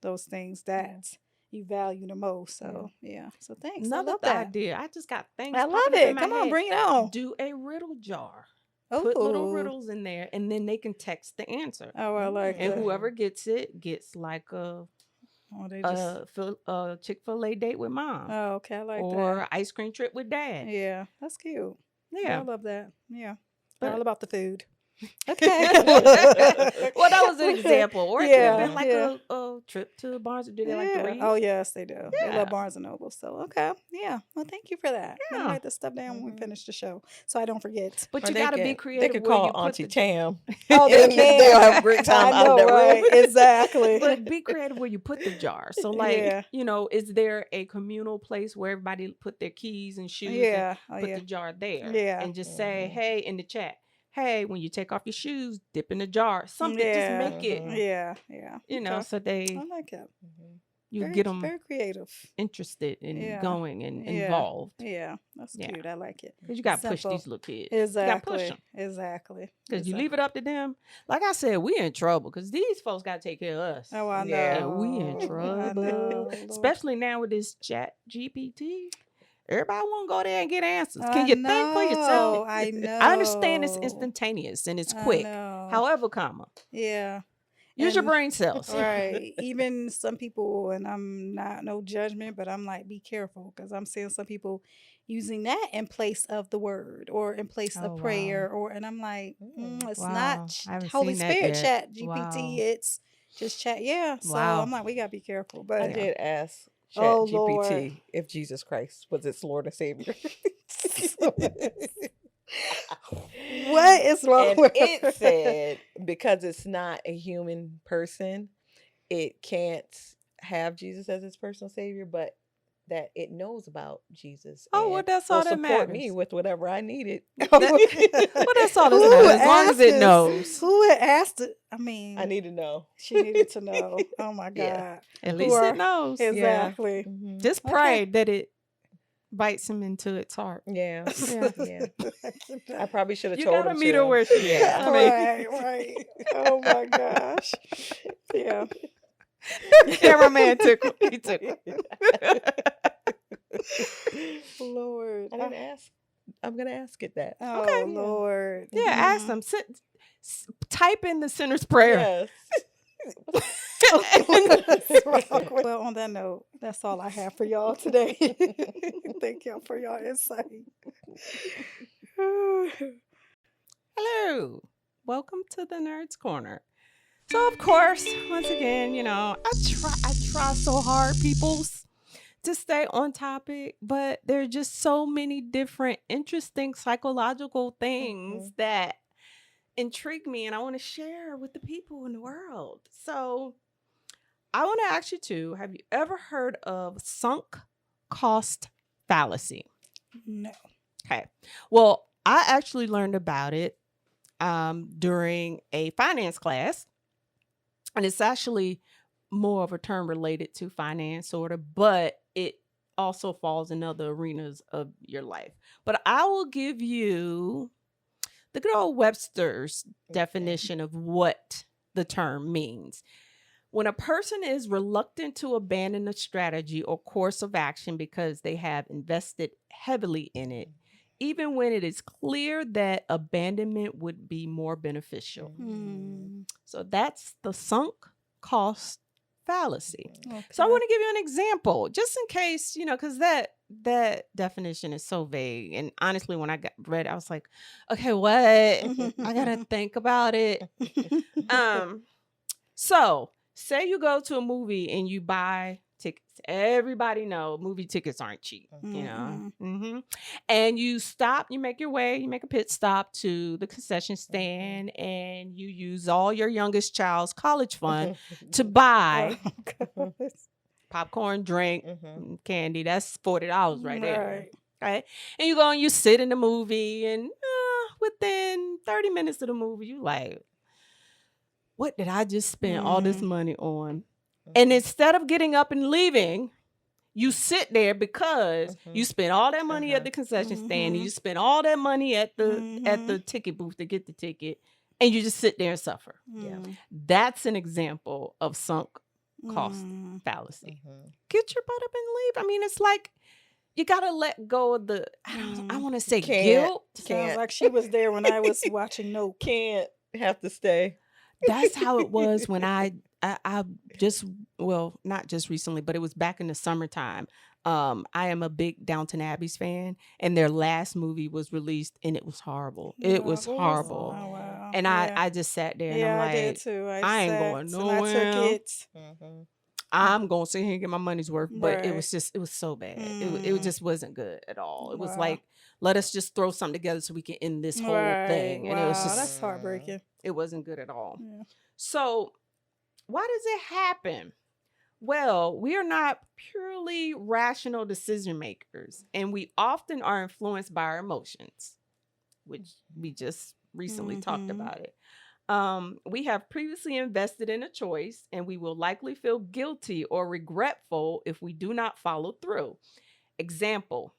Speaker 2: those things
Speaker 1: Yeah.
Speaker 2: that you value the most.
Speaker 1: Yeah.
Speaker 2: So, yeah. So thanks. I
Speaker 3: another
Speaker 2: love that.
Speaker 3: idea. I just got
Speaker 2: I
Speaker 3: things
Speaker 2: love
Speaker 3: popping up in
Speaker 2: it.
Speaker 3: my
Speaker 2: Come on,
Speaker 3: head.
Speaker 2: bring it on.
Speaker 3: Do a riddle jar. Put little
Speaker 2: Oh,
Speaker 3: riddles in there, and then they can text the answer.
Speaker 2: oh, I like
Speaker 3: And
Speaker 2: that.
Speaker 3: whoever gets it gets like
Speaker 2: Oh, they just.
Speaker 3: a Chick-fil-A date with mom
Speaker 2: Oh, okay. I like that.
Speaker 3: or ice cream trip with dad.
Speaker 2: Yeah, that's cute. Yeah, I
Speaker 3: Yeah,
Speaker 2: love that. Yeah, they're all
Speaker 3: but
Speaker 2: about the food. Okay.
Speaker 3: well, that was an example. Or it could have
Speaker 2: Yeah,
Speaker 3: been
Speaker 1: Mhm.
Speaker 3: like
Speaker 2: yeah,
Speaker 3: a trip to Barnes. Do they like to
Speaker 2: yeah.
Speaker 3: read?
Speaker 2: Oh, yes, they do. They
Speaker 3: Yeah,
Speaker 2: love Barnes and Noble. So, okay. Yeah. Well, thank you for that. I'm gonna
Speaker 3: yeah.
Speaker 2: write this stuff down when we
Speaker 1: Mhm.
Speaker 2: finish the show so I don't forget.
Speaker 3: But
Speaker 1: Or
Speaker 3: you got to be
Speaker 1: they
Speaker 3: creative
Speaker 1: could
Speaker 3: where
Speaker 1: call
Speaker 3: you put
Speaker 1: Auntie
Speaker 3: the.
Speaker 1: Tam,
Speaker 2: Oh, they
Speaker 1: and they'll have a
Speaker 2: can.
Speaker 1: great
Speaker 2: I
Speaker 1: time out of
Speaker 2: know,
Speaker 1: that
Speaker 2: right?
Speaker 1: room.
Speaker 2: Exactly.
Speaker 3: But be creative where you put the jar. So, like,
Speaker 2: Yeah.
Speaker 3: is there a communal place where everybody put their keys and shoes and
Speaker 2: Yeah. Oh,
Speaker 3: put
Speaker 2: yeah.
Speaker 3: the jar there
Speaker 2: Yeah.
Speaker 3: and just say,
Speaker 1: Mhm.
Speaker 3: hey, in the chat, hey, when you take off your shoes, dip in the jar. Something, just
Speaker 2: Yeah.
Speaker 3: make it,
Speaker 1: Mhm.
Speaker 2: Yeah. Yeah. Okay.
Speaker 3: so
Speaker 2: I
Speaker 3: they,
Speaker 2: like it.
Speaker 1: Mhm.
Speaker 3: you
Speaker 2: Very,
Speaker 3: get them
Speaker 2: very creative.
Speaker 3: interested and
Speaker 2: Yeah.
Speaker 3: going and
Speaker 2: Yeah.
Speaker 3: involved.
Speaker 2: Yeah. That's
Speaker 3: Yeah.
Speaker 2: cute. I like it.
Speaker 3: Because you got to push these
Speaker 2: Simple.
Speaker 3: little kids. You got to push
Speaker 2: Exactly.
Speaker 3: them.
Speaker 2: Exactly.
Speaker 3: Because you leave
Speaker 2: Exactly.
Speaker 3: it up to them. Like I said, we in trouble because these folks got to take care of us.
Speaker 2: Oh, I
Speaker 1: Yeah.
Speaker 3: And we in
Speaker 2: know. I
Speaker 3: trouble.
Speaker 2: know, Lord.
Speaker 3: Especially now with this chat GPT. Everybody want to go there and get answers. Can
Speaker 2: I
Speaker 3: you think for yourself?
Speaker 2: know. I
Speaker 3: I understand it's
Speaker 2: know.
Speaker 3: instantaneous and it's
Speaker 2: I
Speaker 3: quick.
Speaker 2: know.
Speaker 3: However, comma.
Speaker 2: Yeah.
Speaker 3: Use your
Speaker 2: And
Speaker 3: brain cells.
Speaker 2: right, even some people, and I'm not no judgment, but I'm like, be careful because I'm seeing some people using that in place of the word or in place
Speaker 3: Oh
Speaker 2: of
Speaker 3: wow.
Speaker 2: prayer, or and I'm like, it's not
Speaker 3: Wow. I haven't
Speaker 2: Holy
Speaker 3: seen that
Speaker 2: Spirit
Speaker 3: yet.
Speaker 2: chat GPT,
Speaker 3: Wow.
Speaker 2: it's just chat. Yeah, so I'm
Speaker 3: Wow.
Speaker 2: like, we gotta be careful.
Speaker 1: I
Speaker 2: But
Speaker 3: Yeah.
Speaker 1: did ask
Speaker 2: oh
Speaker 1: Chat
Speaker 2: Lord,
Speaker 1: GPT if Jesus Christ was its Lord and Savior.
Speaker 2: what is wrong
Speaker 1: And
Speaker 2: with
Speaker 1: it
Speaker 2: her?
Speaker 1: said because it's not a human person, it can't have Jesus as its personal savior, but that it knows about Jesus
Speaker 3: Oh well,
Speaker 1: and
Speaker 3: that's
Speaker 1: will
Speaker 3: all that
Speaker 1: support me
Speaker 3: matters.
Speaker 1: with whatever I needed.
Speaker 3: That
Speaker 2: Oh,
Speaker 3: well, that's all that's
Speaker 2: who
Speaker 3: matters. As long as
Speaker 2: asked
Speaker 3: it
Speaker 2: this?
Speaker 3: knows.
Speaker 2: Who had asked it? I
Speaker 1: I
Speaker 2: mean,
Speaker 1: need to know.
Speaker 2: she needed to know. Oh my
Speaker 1: Yeah.
Speaker 2: God.
Speaker 3: At
Speaker 2: Who
Speaker 3: least it
Speaker 2: are
Speaker 3: knows.
Speaker 1: Yeah.
Speaker 2: exactly?
Speaker 1: Hmm.
Speaker 3: Just
Speaker 2: Okay.
Speaker 3: pray that it bites him into its heart.
Speaker 1: Yeah.
Speaker 3: Yeah.
Speaker 1: Yeah.
Speaker 2: I
Speaker 1: I
Speaker 2: cannot.
Speaker 1: probably should have
Speaker 3: You
Speaker 1: told
Speaker 3: gotta
Speaker 1: him
Speaker 3: meet her
Speaker 1: to.
Speaker 3: where she at.
Speaker 1: Yeah.
Speaker 3: I mean,
Speaker 2: Right, right. Oh my gosh. Yeah.
Speaker 3: cameraman took he took
Speaker 2: Lord.
Speaker 1: I didn't ask. I'm gonna ask it that.
Speaker 2: Oh
Speaker 3: Okay.
Speaker 1: Yeah.
Speaker 2: Lord.
Speaker 3: Yeah,
Speaker 1: Hmm.
Speaker 3: ask them. Type in the sinner's prayer.
Speaker 1: Yes.
Speaker 2: What's wrong with- Well, on that note, that's all I have for y'all today. Thank y'all for y'all insight.
Speaker 3: Hello. Welcome to the Nerds Corner. So of course, once again, I try so hard, peoples, to stay on topic, but there are just so many different interesting psychological things that intrigue me and I want to share with the people in the world. So I want to ask you too, have you ever heard of sunk cost fallacy?
Speaker 2: No.
Speaker 3: Okay. Well, I actually learned about it during a finance class. And it's actually more of a term related to finance, sort of, but it also falls in other arenas of your life. But I will give you the good old Webster's definition of what the term means. When a person is reluctant to abandon a strategy or course of action because they have invested heavily in it, even when it is clear that abandonment would be more beneficial. So that's the sunk cost fallacy. So I want to give you an example, just in case, because that definition is so vague. And honestly, when I read it, I was like, okay, what? I gotta think about it. So say you go to a movie and you buy tickets. Everybody know movie tickets aren't cheap, and you stop, you make your way, you make a pit stop to the concession stand, and you use all your youngest child's college fund to buy popcorn, drink, candy. That's $40 right there. Right? And you go and you sit in the movie, and within 30 minutes of the movie, you like, what did I just spend all this money on? And instead of getting up and leaving, you sit there because you spent all that money at the concession stand, and you spent all that money at the ticket booth to get the ticket, and you just sit there and suffer.
Speaker 1: Yeah.
Speaker 3: That's an example of sunk cost fallacy. Get your butt up and leave. I mean, it's like you gotta let go of the I want to say guilt.
Speaker 2: Sounds like she was there when I was watching Nope.
Speaker 1: Can't have to stay.
Speaker 3: That's how it was when I just, well, not just recently, but it was back in the summertime. I am a big Downton Abbey's fan, and their last movie was released, and it was horrible. It was horrible.
Speaker 2: Oh, wow.
Speaker 3: And I just sat there and I'm like,
Speaker 2: I did too.
Speaker 3: I ain't going nowhere.
Speaker 2: And I took it.
Speaker 3: I'm going to sit here and get my money's worth. But it
Speaker 2: Right.
Speaker 3: was so bad. It just wasn't good at all. It was
Speaker 2: Wow.
Speaker 3: like, let us just throw something together so we can end this whole thing. And it was just,
Speaker 2: that's heartbreaking.
Speaker 3: it wasn't good at all.
Speaker 2: Yeah.
Speaker 3: So why does it happen? Well, we are not purely rational decision makers, and we often are influenced by our emotions, which we just recently talked about it. We have previously invested in a choice, and we will likely feel guilty or regretful if we do not follow through. Example.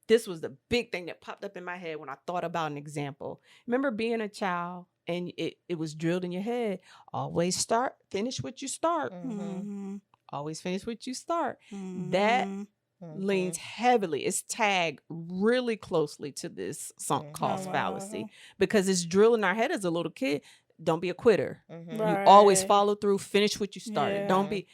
Speaker 3: This was the big thing that popped up in my head when I thought about an example. Remember being a child and it was drilled in your head. Always finish what you start. Always finish what you start. That leans heavily. It's tagged really closely to this sunk cost fallacy because it's drilled in our head as a little kid. don't be a quitter.
Speaker 1: Mhm.
Speaker 3: You always
Speaker 2: Right.
Speaker 3: follow through, finish what you started. Don't
Speaker 2: Yeah.
Speaker 1: Mhm.
Speaker 3: be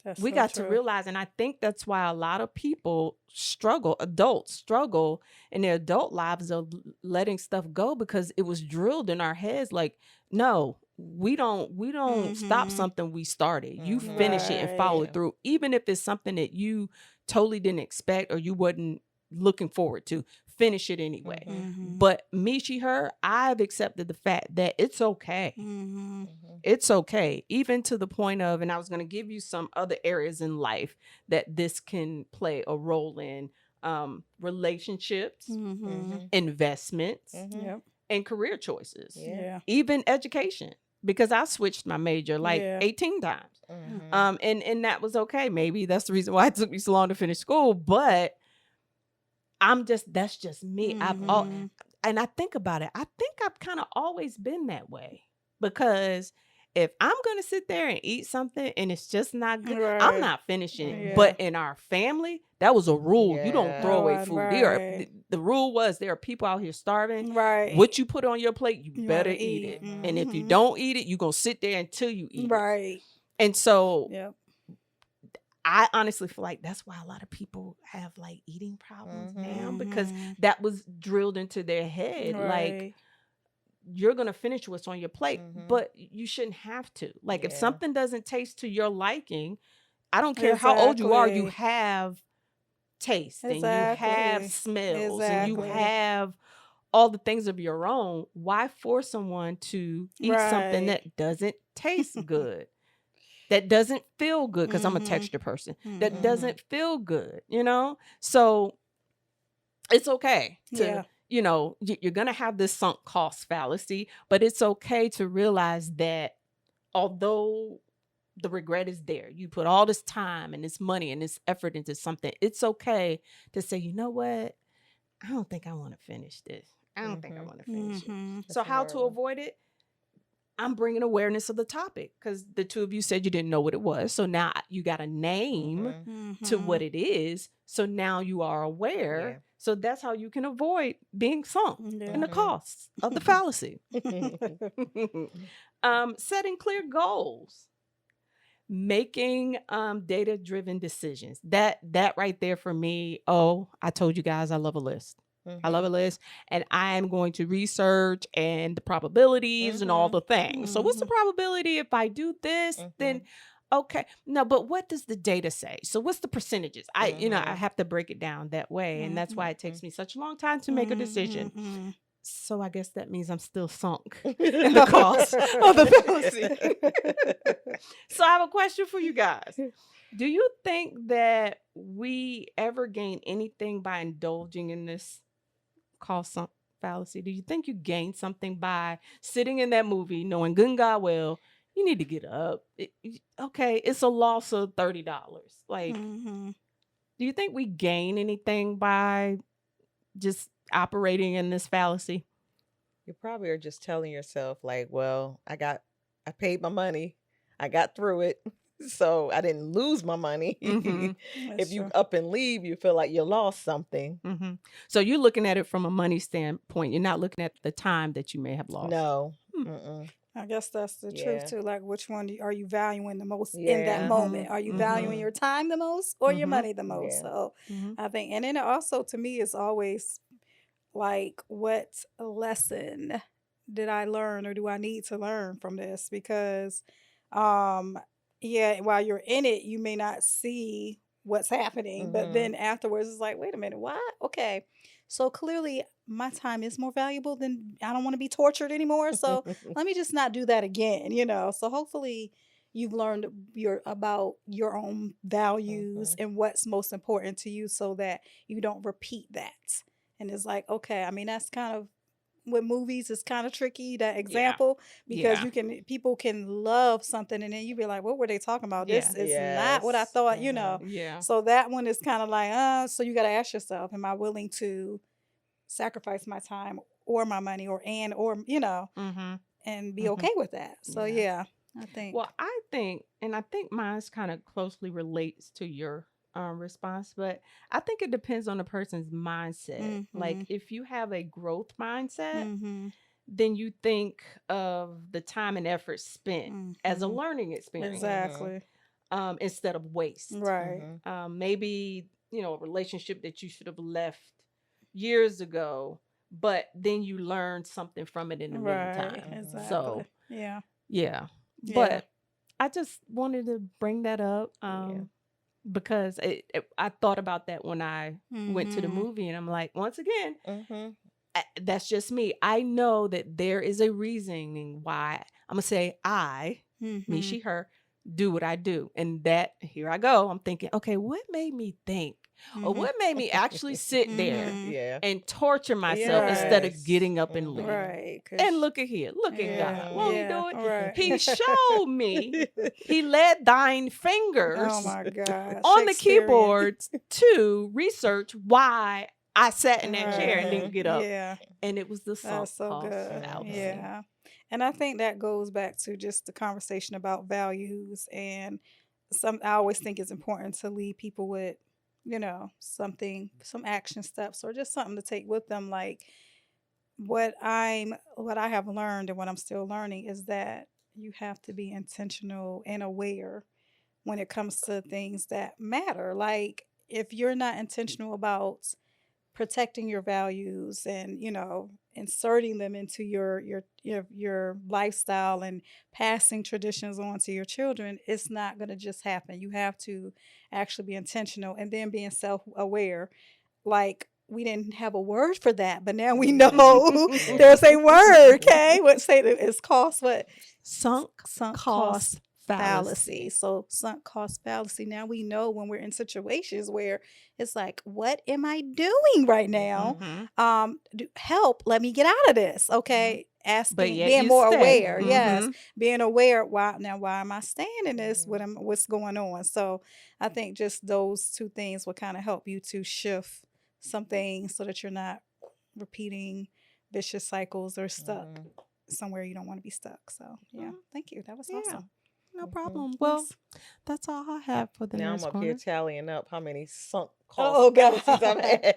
Speaker 2: That's
Speaker 3: we
Speaker 2: so
Speaker 3: got to
Speaker 2: true.
Speaker 3: realize, and I think that's why a lot of people struggle, adults struggle in their adult lives of letting stuff go because it was drilled in our heads like, no, we don't stop
Speaker 2: Mm-hmm.
Speaker 3: something we started. You
Speaker 1: Mhm.
Speaker 3: finish it and follow
Speaker 2: Right.
Speaker 3: it through, even if it's something that you totally didn't expect or you wasn't looking forward to. Finish it anyway.
Speaker 1: Mhm.
Speaker 2: Mm-hmm.
Speaker 3: But me, she, her, I've accepted the fact that it's okay.
Speaker 2: Mm-hmm.
Speaker 1: Mhm.
Speaker 3: It's okay, even to the point of, and I was going to give you some other areas in life that this can play a role in, relationships,
Speaker 2: Mm-hmm.
Speaker 1: Mhm.
Speaker 3: investments,
Speaker 1: Mhm.
Speaker 2: Yep.
Speaker 3: and career choices,
Speaker 1: Yeah.
Speaker 2: Yeah.
Speaker 3: even education, because I switched my major like
Speaker 2: Yeah.
Speaker 3: 18 times.
Speaker 1: Mhm.
Speaker 3: And that was okay. Maybe that's the reason why it took me so long to finish school, but that's just me.
Speaker 2: Mm-hmm.
Speaker 3: And I think about it. I think I've kind of always been that way because if I'm going to sit there and eat something and it's just not good, I'm
Speaker 2: Right.
Speaker 3: not finishing it.
Speaker 1: Mhm.
Speaker 2: Yeah.
Speaker 3: But in our family, that was a rule. You don't throw
Speaker 1: Yeah.
Speaker 3: away
Speaker 2: Oh,
Speaker 3: food.
Speaker 2: right.
Speaker 3: The rule was there are people out here starving.
Speaker 2: Right.
Speaker 3: What you put on your plate, you
Speaker 2: You
Speaker 3: better
Speaker 2: gotta
Speaker 3: eat
Speaker 2: eat.
Speaker 3: it.
Speaker 1: Mhm.
Speaker 3: And if you
Speaker 2: Mm-hmm.
Speaker 3: don't eat it, you're going to sit there until you eat it.
Speaker 2: Right.
Speaker 3: And so
Speaker 2: Yep.
Speaker 3: I honestly feel like that's why a lot of people have like eating problems
Speaker 1: Mhm.
Speaker 3: now because
Speaker 2: Mm-hmm.
Speaker 3: that was drilled into their head. Like,
Speaker 2: Right.
Speaker 3: you're going to finish what's on your plate,
Speaker 1: Mhm.
Speaker 3: but you shouldn't have to. Like, if
Speaker 1: Yeah.
Speaker 3: something doesn't taste to your liking, I don't care how old you are, you
Speaker 2: Exactly.
Speaker 3: have taste and you have
Speaker 2: Exactly.
Speaker 3: smells and you
Speaker 1: Mhm.
Speaker 2: Exactly.
Speaker 3: have all the things of your own. Why force someone to eat something
Speaker 2: Right.
Speaker 3: that doesn't taste good? That doesn't feel good because I'm a
Speaker 2: Mm-hmm.
Speaker 3: texture person. That
Speaker 2: Mm-hmm.
Speaker 1: Mhm.
Speaker 3: doesn't feel good. So it's okay to,
Speaker 2: Yeah.
Speaker 3: you're going to have this sunk cost fallacy, but it's okay to realize that although the regret is there, you put all this time and this money and this effort into something, it's okay to say, you know what? I don't think I want to finish this. I don't think I
Speaker 1: Mhm.
Speaker 3: want to finish it.
Speaker 2: Mm-hmm.
Speaker 3: So,
Speaker 1: That's a
Speaker 3: how
Speaker 1: hard
Speaker 3: to
Speaker 1: one.
Speaker 3: avoid it? I'm bringing awareness of the topic because the two of you said you didn't know what it was. So now you got a name
Speaker 1: Mhm.
Speaker 3: to
Speaker 2: Mm-hmm.
Speaker 3: what it is. So now you are aware.
Speaker 1: Yeah.
Speaker 3: So that's how you can avoid being sunk in
Speaker 2: Yeah.
Speaker 3: the
Speaker 1: Mhm.
Speaker 3: costs of the fallacy. Setting clear goals, making data driven decisions. That right there for me. Oh, I told you guys I love a list. I love a
Speaker 1: Mhm.
Speaker 3: list, and I am going to research and the probabilities and all
Speaker 1: Mhm.
Speaker 3: the things. So, what's the
Speaker 2: Mm-hmm.
Speaker 3: probability if I do this? Then,
Speaker 1: Mhm.
Speaker 3: okay, no, but what does the data say? So, what's the percentages? I
Speaker 1: Mhm.
Speaker 3: have to break it down that way, and that's why it takes
Speaker 1: Mhm.
Speaker 3: me such a long time to make a decision.
Speaker 2: Mm-hmm.
Speaker 3: So, I guess that means I'm still sunk in the cost of the fallacy. So, I have a question for you guys. Do you think that we ever gain anything by indulging in this cost sunk fallacy? Do you think you gain something by sitting in that movie knowing good and God well, you need to get up? Okay, it's a loss of $30. Like,
Speaker 2: Mm-hmm.
Speaker 3: do you think we gain anything by just operating in this fallacy?
Speaker 1: You probably are just telling yourself, like, well, I paid my money. I got through it. So I didn't lose my money.
Speaker 3: Mm-hmm.
Speaker 1: If
Speaker 2: That's
Speaker 1: you
Speaker 2: true.
Speaker 1: up and leave, you feel like you lost something.
Speaker 3: Mm-hmm. So you're looking at it from a money standpoint. You're not looking at the time that you may have lost.
Speaker 1: No.
Speaker 3: Hmm.
Speaker 1: Mm-mm.
Speaker 2: I guess that's the truth
Speaker 1: Yeah.
Speaker 2: too. Like, which one are you valuing the most in that
Speaker 1: Yeah.
Speaker 3: Mm-hmm.
Speaker 2: moment? Are you valuing
Speaker 3: Mm-hmm.
Speaker 2: your
Speaker 1: Mhm.
Speaker 2: time the most or your
Speaker 3: Mm-hmm.
Speaker 2: money the most?
Speaker 1: Yeah.
Speaker 2: So
Speaker 3: Mm-hmm.
Speaker 2: I think, and then it also to me is always like, what lesson did I learn or do I need to learn from this? Because, um, yeah, while you're in it, you may not see what's happening, but
Speaker 1: Mhm.
Speaker 2: then afterwards, it's like, wait a minute, what? Okay, so clearly my time is more valuable than I don't want to be tortured anymore. So let me just not do that again. So hopefully you've learned about your own values
Speaker 1: Mhm.
Speaker 2: and what's most important to you so that you don't repeat that. And it's like, okay, I mean, that's kind of with movies, it's kind of tricky, that
Speaker 3: Yeah.
Speaker 2: example, because
Speaker 3: Yeah.
Speaker 2: people can love something and then you be like, what were they talking about?
Speaker 3: Yeah.
Speaker 2: This is not what I
Speaker 1: Yes.
Speaker 2: thought.
Speaker 1: Mhm.
Speaker 3: Yeah.
Speaker 2: So that one is kind of like, so you got to ask yourself, am I willing to sacrifice my time or my money or
Speaker 3: Mm-hmm.
Speaker 2: and be
Speaker 3: Mm-hmm.
Speaker 2: okay with that. So
Speaker 1: Yeah.
Speaker 2: yeah, I think.
Speaker 3: Well, I think mine's kind of closely relates to your response, but I think it depends on the person's mindset.
Speaker 2: Mm-hmm.
Speaker 3: Like, if you have a growth mindset,
Speaker 2: Mm-hmm.
Speaker 3: then you think of the time and effort spent as a
Speaker 2: Mm-hmm.
Speaker 3: learning experience,
Speaker 1: Mhm.
Speaker 2: Exactly.
Speaker 3: instead of waste.
Speaker 2: Right.
Speaker 1: Mhm.
Speaker 3: Maybe, a relationship that you should have left years ago, but then you learned something from it in the
Speaker 2: Right.
Speaker 3: meantime.
Speaker 1: Mhm.
Speaker 2: Exactly.
Speaker 3: So,
Speaker 2: Yeah.
Speaker 3: yeah.
Speaker 2: Yeah.
Speaker 3: But I just wanted to bring that up,
Speaker 1: Yeah.
Speaker 3: because I thought about that when I went to the
Speaker 2: Mm-hmm.
Speaker 3: movie, and I'm like, once again,
Speaker 1: Mhm.
Speaker 3: that's just me. I know that there is a reasoning why I'm gonna say me,
Speaker 2: Mm-hmm.
Speaker 3: she, her, do what I do, and that here I go. I'm thinking, okay, what made me think, or
Speaker 2: Mm-hmm.
Speaker 3: what made me actually sit there
Speaker 2: Mm-hmm.
Speaker 1: Yeah.
Speaker 3: and torture myself instead
Speaker 2: Right.
Speaker 3: of
Speaker 1: Yes.
Speaker 3: getting up and
Speaker 1: Mhm.
Speaker 3: leave?
Speaker 2: Right.
Speaker 3: And
Speaker 2: Cause
Speaker 3: look at here, look at God.
Speaker 2: yeah.
Speaker 3: Won't He
Speaker 1: Mhm.
Speaker 2: Yeah.
Speaker 3: do it?
Speaker 2: Right.
Speaker 3: He showed me. He led thine
Speaker 2: Oh
Speaker 3: fingers
Speaker 2: my God.
Speaker 3: on the
Speaker 2: Shakespearean.
Speaker 3: keyboard to research why I sat in that chair and
Speaker 2: Right.
Speaker 3: didn't
Speaker 1: Mhm.
Speaker 3: get up.
Speaker 2: Yeah.
Speaker 3: And it was the sunk
Speaker 2: That's so
Speaker 3: cost
Speaker 2: good.
Speaker 3: fallacy.
Speaker 1: Mhm.
Speaker 2: Yeah. And I think that goes back to just the conversation about values and I always think it's important to leave people with, something, some action steps or just something to take with them. Like what I have learned and what I'm still learning is that you have to be intentional and aware when it comes to things that matter. Like if you're not intentional about protecting your values and inserting them into your lifestyle and passing traditions on to your children, it's not going to just happen. You have to actually be intentional and then being self-aware. Like we didn't have a word for that, but now we
Speaker 1: Mhm.
Speaker 2: know
Speaker 1: Yeah.
Speaker 2: there's a word. Okay, what say that it's cost what
Speaker 3: Sunk
Speaker 2: sunk cost
Speaker 3: cost
Speaker 2: fallacy.
Speaker 3: fallacy.
Speaker 2: So sunk cost fallacy. Now we know when we're in situations where it's like, what am I doing right now?
Speaker 1: Mhm.
Speaker 3: Hmm.
Speaker 2: Help, let me get out of this.
Speaker 3: Hmm.
Speaker 2: Okay.
Speaker 3: But
Speaker 2: Asking,
Speaker 3: yet
Speaker 2: being
Speaker 3: you
Speaker 2: more
Speaker 3: stay.
Speaker 2: aware.
Speaker 1: Mhm.
Speaker 2: Yes.
Speaker 3: Hmm.
Speaker 2: Being aware. Why am I staying in this?
Speaker 1: Mhm.
Speaker 2: What's going on? So I think just those two things will kind of help you to shift some things so that you're not repeating vicious cycles or stuck
Speaker 1: Mhm.
Speaker 2: somewhere you don't want to be stuck. So yeah,
Speaker 3: Hmm.
Speaker 2: thank you. That was
Speaker 3: Yeah,
Speaker 2: awesome.
Speaker 3: no
Speaker 1: Mhm.
Speaker 3: problem. Well,
Speaker 2: Yes.
Speaker 3: that's all I have for the
Speaker 1: Now I'm
Speaker 3: Nurse
Speaker 1: up here
Speaker 3: Corner.
Speaker 1: tallying up how many sunk cost
Speaker 2: Oh
Speaker 1: fallacies I've
Speaker 2: God.
Speaker 1: had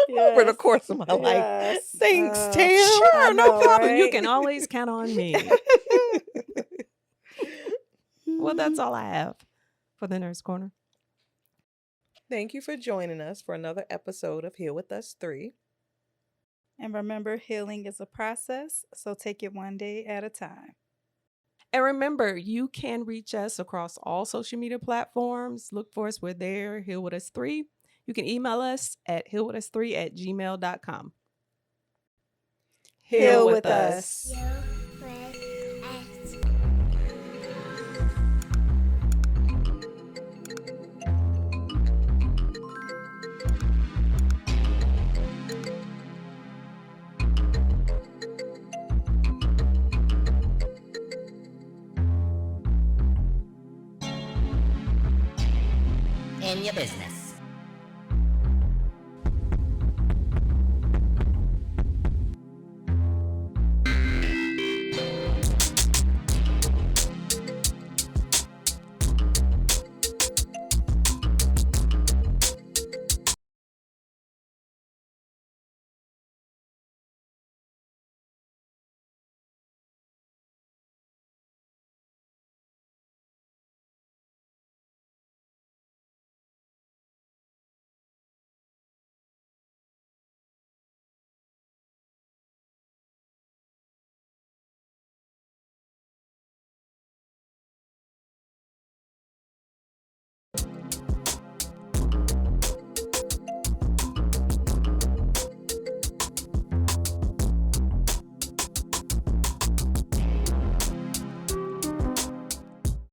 Speaker 1: over the
Speaker 2: Yes.
Speaker 1: course of my life.
Speaker 2: Yes.
Speaker 1: Thanks, Tam.
Speaker 2: I
Speaker 3: Sure, no
Speaker 2: know,
Speaker 3: problem. You
Speaker 2: right?
Speaker 3: can always count on me. Well, that's all I have for the Nurse Corner.
Speaker 1: Thank you for joining us for another episode of Here With Us 3.
Speaker 2: And remember, healing is a process, so take it one day at a time.
Speaker 3: And remember, you can reach us across all social media platforms. Look for us. We're there, Heal With Us 3. You can email us at healwithus3@gmail.com. Heal
Speaker 2: Heal
Speaker 3: with
Speaker 2: with
Speaker 3: us.
Speaker 2: us.
Speaker 4: In your business.